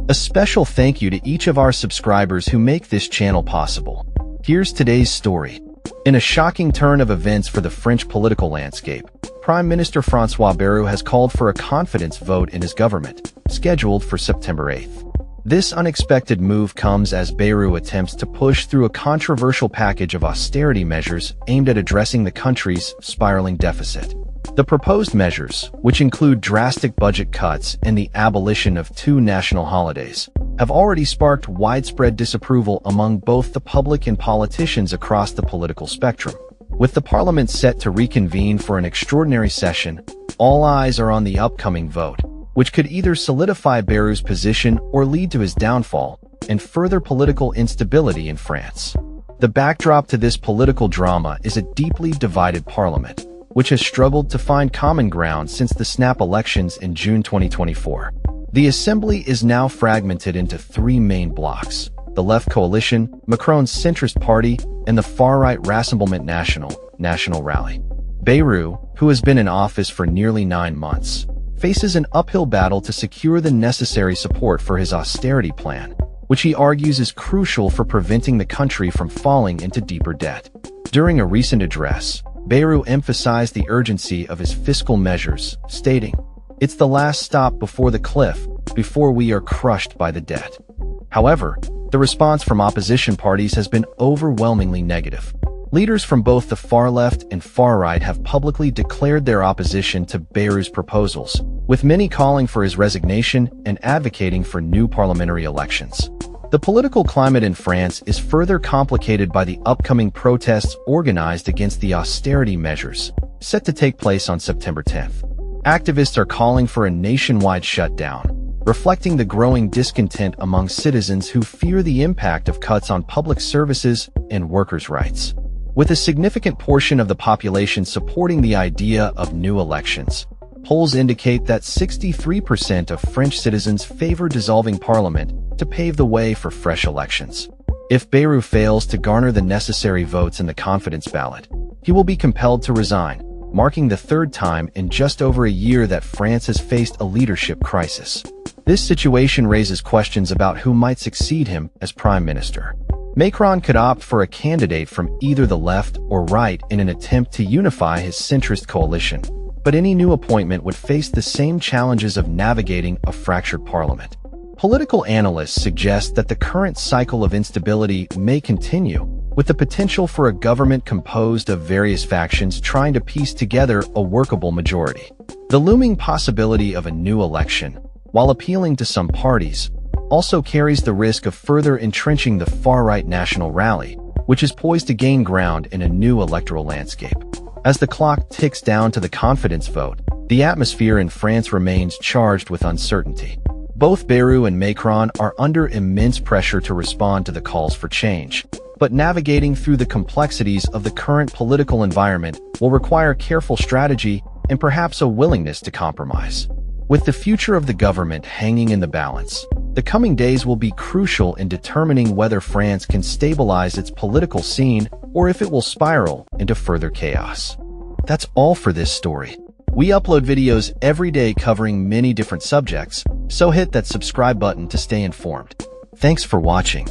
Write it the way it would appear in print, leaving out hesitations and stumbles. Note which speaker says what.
Speaker 1: A special thank you to each of our subscribers who make this channel possible. Here's today's story. In a shocking turn of events for the French political landscape, Prime Minister François Bayrou has called for a confidence vote in his government, scheduled for September 8th. This unexpected move comes as Bayrou attempts to push through a controversial package of austerity measures aimed at addressing the country's spiraling deficit. The proposed measures, which include drastic budget cuts and the abolition of 2 national holidays, have already sparked widespread disapproval among both the public and politicians across the political spectrum. With the parliament set to reconvene for an extraordinary session, all eyes are on the upcoming vote, which could either solidify Bayrou's position or lead to his downfall and further political instability in France. The backdrop to this political drama is a deeply divided parliament, which has struggled to find common ground since the snap elections in June 2024. The assembly is now fragmented into 3 main blocs: the left coalition, Macron's centrist party, and the far-right Rassemblement National Rally. Bayrou, who has been in office for nearly 9 months, faces an uphill battle to secure the necessary support for his austerity plan, which he argues is crucial for preventing the country from falling into deeper debt. During a recent address, Bayrou emphasized the urgency of his fiscal measures, stating, "It's the last stop before the cliff, before we are crushed by the debt." However, the response from opposition parties has been overwhelmingly negative. Leaders from both the far left and far right have publicly declared their opposition to Bayrou's proposals, with many calling for his resignation and advocating for new parliamentary elections. The political climate in France is further complicated by the upcoming protests organized against the austerity measures, set to take place on September 10th. Activists are calling for a nationwide shutdown, reflecting the growing discontent among citizens who fear the impact of cuts on public services and workers' rights. With a significant portion of the population supporting the idea of new elections, polls indicate that 63% of French citizens favor dissolving parliament to pave the way for fresh elections. If Bayrou fails to garner the necessary votes in the confidence ballot, he will be compelled to resign, marking the 3rd time in just over a year that France has faced a leadership crisis. This situation raises questions about who might succeed him as prime minister. Macron could opt for a candidate from either the left or right in an attempt to unify his centrist coalition, but any new appointment would face the same challenges of navigating a fractured parliament. Political analysts suggest that the current cycle of instability may continue, with the potential for a government composed of various factions trying to piece together a workable majority. The looming possibility of a new election, while appealing to some parties, also carries the risk of further entrenching the far-right National Rally, which is poised to gain ground in a new electoral landscape. As the clock ticks down to the confidence vote, the atmosphere in France remains charged with uncertainty. Both Bayrou and Macron are under immense pressure to respond to the calls for change, but navigating through the complexities of the current political environment will require careful strategy and perhaps a willingness to compromise. With the future of the government hanging in the balance, the coming days will be crucial in determining whether France can stabilize its political scene or if it will spiral into further chaos. That's all for this story. We upload videos every day covering many different subjects, so hit that subscribe button to stay informed. Thanks for watching.